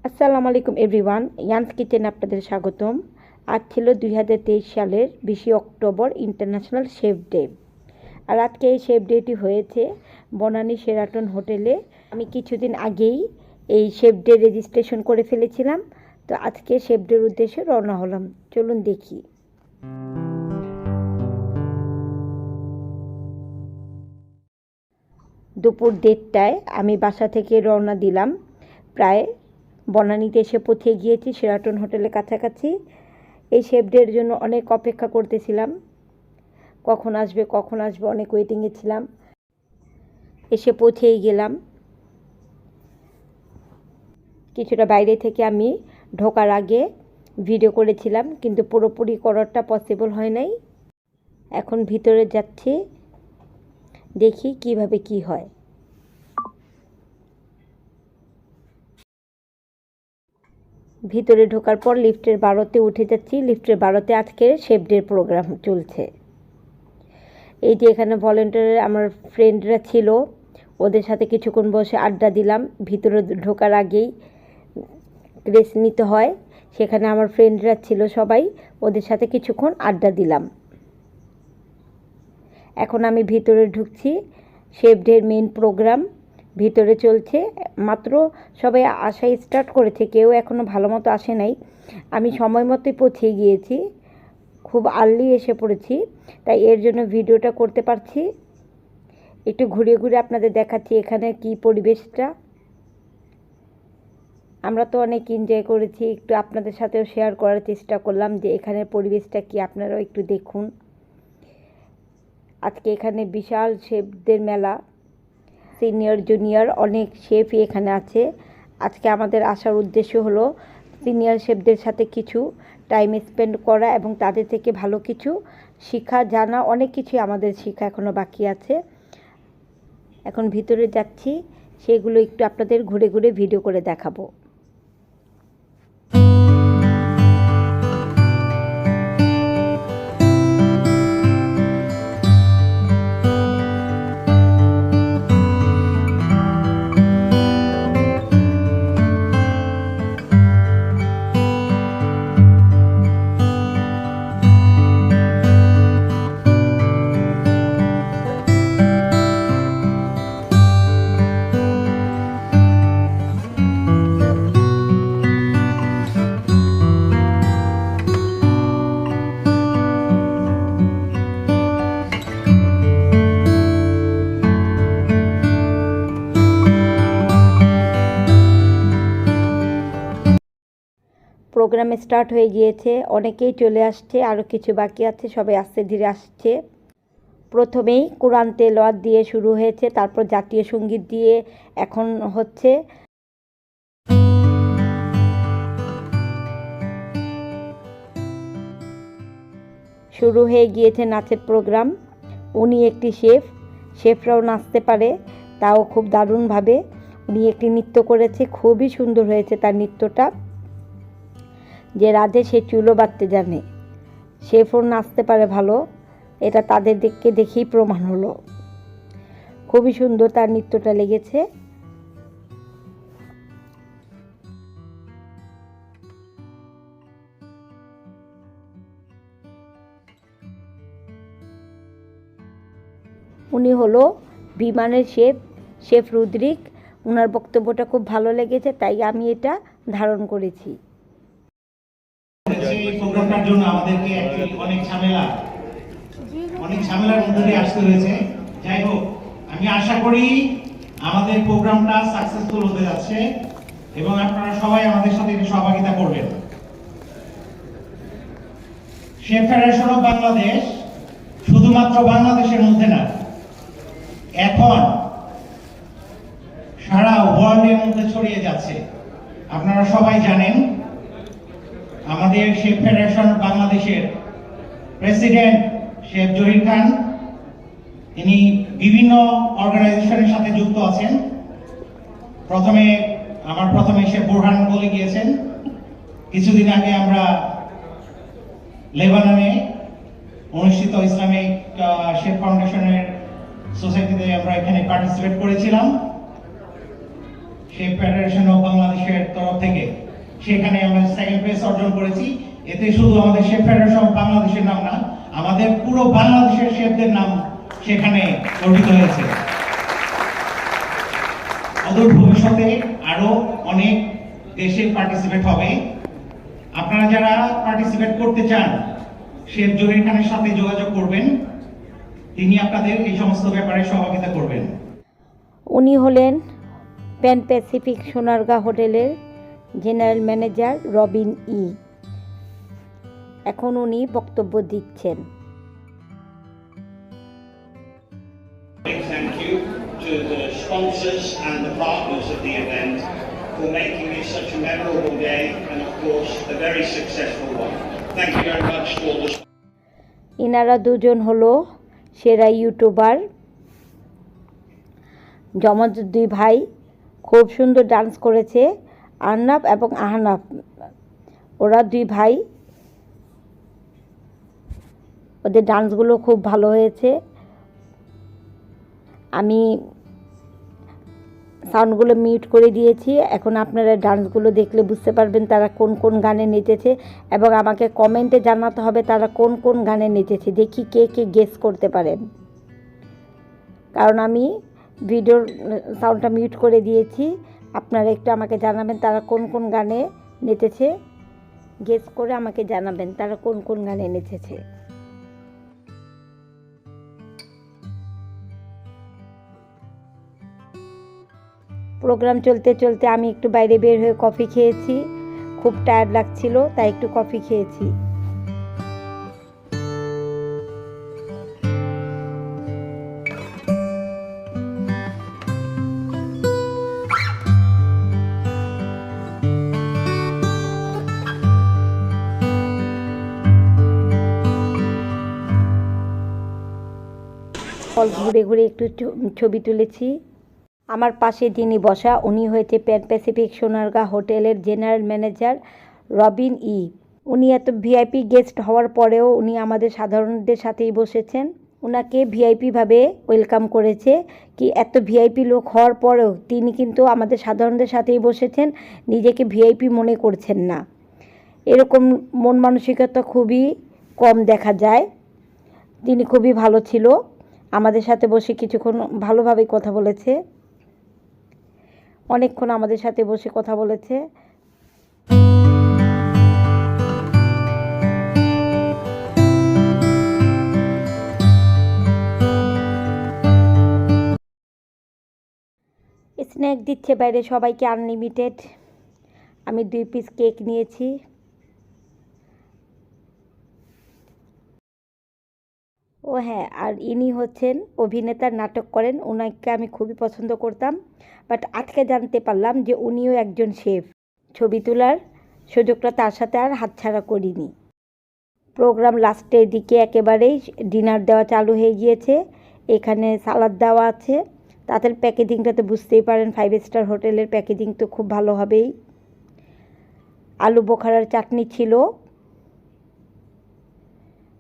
আসসালামু আলাইকুম এভরিওয়ান, ইয়ানস কিচেনে আপনাদের স্বাগতম। আজ ছিল 2023 সালের 20 অক্টোবর ইন্টারন্যাশনাল শেফ ডে। আর আজকে এই শেফ ডেটি হয়েছে বনানী শেরাটন হোটেলে। আমি কিছুদিন আগেই এই শেফ ডে রেজিস্ট্রেশন করে ফেলেছিলাম, তো আজকে শেফ ডের উদ্দেশ্যে রওনা হলাম। চলুন দেখি। দুপুর 1:30টায় আমি বাসা থেকে রওনা দিলাম। প্রায় বনানীতে এসে পৌঁছে গিয়েছি শেরাটন হোটেলের কাছাকাছি। এই শেফ ডের জন্য অনেক অপেক্ষা করতেছিলাম, কখন আসবে অনেক ওয়েটিংয়ে ছিলাম। এসে পৌঁছেই গেলাম। কিছুটা বাইরে থেকে আমি ঢোকার আগে ভিডিও করেছিলাম, কিন্তু পুরোপুরি করাটা পসিবল হয় নাই। এখন ভিতরে যাচ্ছি, দেখি কিভাবে কি হয়। ভিতরে ঢোকার পর লিফটের 12তে উঠে যাচ্ছি। লিফটের 12তে আজকে শেফ ডের প্রোগ্রাম চলছে। এই যে এখানে ভলেন্টিয়ার আমার ফ্রেন্ডরা ছিল, ওদের সাথে কিছুক্ষণ বসে আড্ডা দিলাম। ভিতরে ঢোকার আগেই রেস্ট নিতে হয়, সেখানে আমার ফ্রেন্ডরা ছিল সবাই, ওদের সাথে কিছুক্ষণ আড্ডা দিলাম। এখন আমি ভিতরে ঢুকছি। শেফ ডের মেন প্রোগ্রাম ভিতরে চলছে। মাত্র সবাই আসা স্টার্ট করেছে, কেউ এখনও ভালো মতো আসে নাই। আমি সময় মতোই পৌঁছে গিয়েছি, খুব আর্লি এসে পড়েছি, তাই এর জন্য ভিডিওটা করতে পারছি। একটু ঘুরিয়ে ঘুরে আপনাদের দেখাচ্ছি এখানে কি পরিবেশটা। আমরা তো অনেক এনজয় করেছি, একটু আপনাদের সাথেও শেয়ার করার চেষ্টা করলাম যে এখানের পরিবেশটা কি, আপনারাও একটু দেখুন। আজকে এখানে বিশাল শেফদের মেলা, সিনিয়র জুনিয়র অনেক শেফই এখানে আছে। আজকে আমাদের আসার উদ্দেশ্য হলো সিনিয়র শেফদের সাথে কিছু টাইম স্পেন্ড করা এবং তাদের থেকে ভালো কিছু শেখা, জানা। অনেক কিছুই আমাদের শেখা এখনও বাকি আছে। এখন ভিতরে যাচ্ছি, সেগুলো একটু আপনাদের ঘুরে ঘুরে ভিডিও করে দেখাবো। প্রোগ্রাম স্টার্ট হয়ে গিয়েছে, অনেকেই চলে আসছে, আরও কিছু বাকি আছে, সবাই আস্তে ধীরে আসছে। প্রথমেই কোরআন তেলাওয়াত দিয়ে শুরু হয়েছে, তারপর জাতীয় সঙ্গীত দিয়ে এখন হচ্ছে। শুরু হয়ে গিয়েছে নাচের প্রোগ্রাম। উনি একটি শেফরাও নাচতে পারে, তাও খুব দারুণভাবে। উনি একটি নৃত্য করেছে, খুবই সুন্দর হয়েছে তার নৃত্যটা। যে রাধে সে চুলো বাঁধতে জানে, শেফও নাচতে পারে ভালো, এটা তাদের দেখেই প্রমাণ হলো। খুবই সুন্দর তার নৃত্যটা লেগেছে। উনি হলো বিমানের শেফ রুদ্রিক। ওনার বক্তব্যটা খুব ভালো লেগেছে, তাই আমি এটা ধারণ করেছি। এই প্রোগ্রামটার জন্য আমাদেরকে অনেক ঝামেলার মধ্যে দিয়ে আসতে হয়েছে। যাই হোক, আমি আশা করি আমাদের প্রোগ্রামটা সাকসেসফুল হতে যাচ্ছে এবং আপনারা সবাই আমাদের সাথে সহযোগিতা করবেন। শেফ ফেডারেশন অফ বাংলাদেশ শুধুমাত্র বাংলাদেশের মধ্যে না, এখন সারা ওয়ার্ল্ডের মধ্যে ছড়িয়ে যাচ্ছে। আপনারা সবাই জানেন আমাদের শেফ ফেডারেশন বাংলাদেশের প্রেসিডেন্ট শেফ জহির খান, তিনি বিভিন্ন অর্গানাইজেশনের সাথে যুক্ত আছেন। প্রথমে শেফ বোরহান বলে গিয়েছেন। কিছুদিন আগে আমরা লেবাননে অনুষ্ঠিত ইসলামিক শেফ ফাউন্ডেশনের সোসাইটিতে আমরা এখানে পার্টিসিপেট করেছিলাম। শেফ ফেডারেশন অফ বাংলাদেশের তরফ থেকে। সেখানে আমরা সেকেন্ড প্লেস অর্জন করেছি। এতে শুধু আমাদের শেফ ফেডারেশন অফ বাংলাদেশের নাম না, আমাদের পুরো বাংলাদেশের শেফদের নাম সেখানে অর্জিত হয়েছে। অদূর ভবিষ্যতে আরো অনেক দেশে পার্টিসিপেট হবে। আপনারা যারা পার্টিসিপেট করতে চান, শেফ জহির খানের সাথে যোগাযোগ করবেন, তিনি আপনাদের এই সমস্ত ব্যাপারে সহযোগিতা করবেন। উনি হলেন প্যান প্যাসিফিক সোনারগাঁ হোটেলের জেনারেল ম্যানেজার রবিন ই। এখন উনি বক্তব্য দিচ্ছেন। Thank you to the sponsors and the partners of the event for making it such a memorable day and of course a very successful one. Thank you very much to all the ইনারা দুজন হলো সেরা YouTuber, জমজ দুই ভাই, খুব সুন্দর dance করেছে আরনাব এবং আহনাব। ওরা দুই ভাই, ওদের ডান্সগুলো খুব ভালো হয়েছে। আমি সাউন্ডগুলো মিউট করে দিয়েছি। এখন আপনারা ডান্সগুলো দেখলে বুঝতে পারবেন তারা কোন কোন গানে নেচেছে, এবং আমাকে কমেন্টে জানাতে হবে তারা কোন কোন গানে নেচেছে। দেখি কে কে গেস করতে পারেন, কারণ আমি ভিডিওর সাউন্ডটা মিউট করে দিয়েছি। আপনারা একটু আমাকে জানাবেন তারা কোন কোন গানে নেচেছে, গেস করে আমাকে জানাবেন তারা কোন কোন গানে নেচেছে। প্রোগ্রাম চলতে চলতে আমি একটু বাইরে বের হয়ে কফি খেয়েছি। খুব টায়ার্ড লাগছিল, তাই একটু কফি খেয়েছি। হল ঘুরে ঘুরে একটু ছবি তুলেছি। আমার পাশে যিনি বসা উনি হয়েছে প্যান প্যাসিফিক সোনারগাঁ হোটেলের জেনারেল ম্যানেজার রবিন ই। উনি এত ভিআইপি গেস্ট হওয়ার পরেও উনি আমাদের সাধারণদের সাথেই বসেছেন। ওনাকে ভিআইপিভাবে ওয়েলকাম করেছে। কি এত ভিআইপি লোক হওয়ার পরেও তিনি কিন্তু আমাদের সাধারণদের সাথেই বসেছেন, নিজেকে ভিআইপি মনে করছেন না। এরকম মন মানসিকতা খুবই কম দেখা যায়। তিনি খুবই ভালো ছিল, আমাদের সাথে বসে কিছুক্ষণ ভালোভাবে কথা বলেছে, অনেকক্ষণ আমাদের সাথে বসে কথা বলেছে। স্ন্যাক দিচ্ছে বাইরে সবাইকে আনলিমিটেড। আমি 2 পিস কেক নিয়েছি। ও হ্যাঁ, আর ইনি হচ্ছেন অভিনেতার, নাটক করেন। ওনাকে আমি খুবই পছন্দ করতাম, বাট আজকে জানতে পারলাম যে উনিও একজন শেফ। ছবি তোলার সুযোগটা তার সাথে আর হাতছাড়া করিনি। প্রোগ্রাম লাস্টের দিকে একেবারেই ডিনার দেওয়া চালু হয়ে গিয়েছে। এখানে সালাদ দেওয়া আছে। তাদের প্যাকেজিংটা তো বুঝতেই পারেন, 5 স্টার হোটেলের প্যাকেজিং তো খুব ভালো হবেই। আলু বোখারার চাটনি ছিল।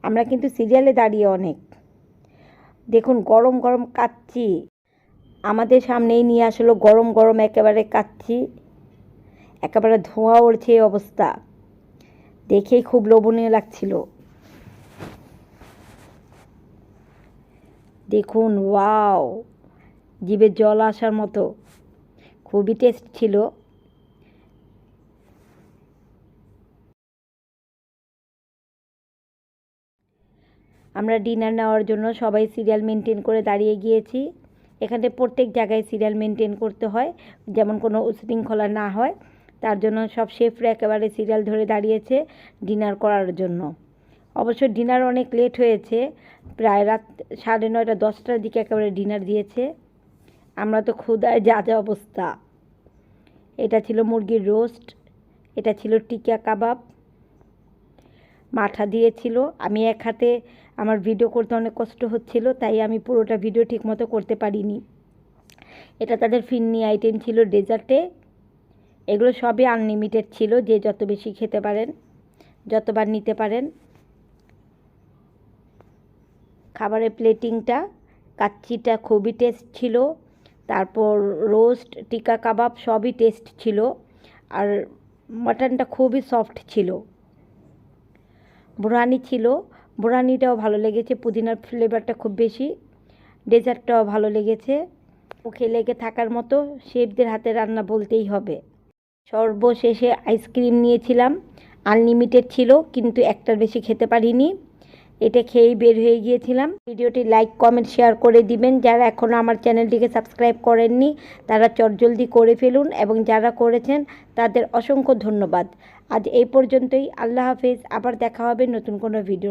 আমরা কিন্তু সিরিয়ালে দাঁড়িয়ে অনেক, দেখুন গরম গরম কাচ্চি আমাদের সামনেই নিয়ে আসলো, গরম গরম একেবারে কাচ্চি, একেবারে ধোঁয়া উড়ছে এই অবস্থা, দেখেই খুব লোভনীয় লাগছিল। দেখুন, ওয়াও, জিভে জল আসার মতো, খুবই টেস্ট ছিল। আমরা ডিনার নেওয়ার জন্য সবাই সিরিয়াল মেনটেন করে দাঁড়িয়ে গিয়েছি। এখানে প্রত্যেক জায়গায় সিরিয়াল মেনটেন করতে হয়, যেমন কোনো উশৃঙ্খলা না হয়, তার জন্য সব শেফরা একেবারে সিরিয়াল ধরে দাঁড়িয়েছে ডিনার করার জন্য। অবশ্য ডিনার অনেক লেট হয়েছে, প্রায় রাত 9:30 10টার দিকে একেবারে ডিনার দিয়েছে। আমরা তো ক্ষুধায় যা যা অবস্থা। এটা ছিল মুরগির রোস্ট, এটা ছিল টিকা কাবাব, মাঠা দিয়েছিল। আমি এক হাতে আমার ভিডিও করতে অনেক কষ্ট হচ্ছিল, তাই আমি পুরোটা ভিডিও ঠিকমতো করতে পারিনি। এটা তাদের ফিরনি আইটেম ছিল ডেজার্টে। এগুলো সবই আনলিমিটেড ছিল, যে যত বেশি খেতে পারেন, যতবার নিতে পারেন। খাবারের প্লেটিংটা, কাচ্চিটা খুবই টেস্ট ছিল, তারপর রোস্ট, টিক্কা কাবাব সবই টেস্ট ছিল। আর মাটনটা খুবই সফট ছিল। বুরানি ছিল, বুরানিটাও ভালো লেগেছে, পুদিনার ফ্লেভারটা খুব বেশি। ডেজার্টটাও ভালো লেগেছে। মুখে লেগে থাকার মতো শেফদের হাতে রান্না বলতেই হবে। সর্বশেষে আইসক্রিম নিয়েছিলাম, আনলিমিটেড ছিল কিন্তু একটার বেশি খেতে পারিনি। এটা খেয়েই বের হয়ে গিয়েছিলাম। ভিডিওটি লাইক, কমেন্ট, শেয়ার করে দিবেন। যারা এখনও আমার চ্যানেলটিকে সাবস্ক্রাইব করেননি তারা চটজলদি করে ফেলুন, এবং যারা করেছেন তাদের অসংখ্য ধন্যবাদ। আজ এই পর্যন্তই। আল্লাহ হাফেজ। আবার দেখা হবে নতুন কোনো ভিডিও।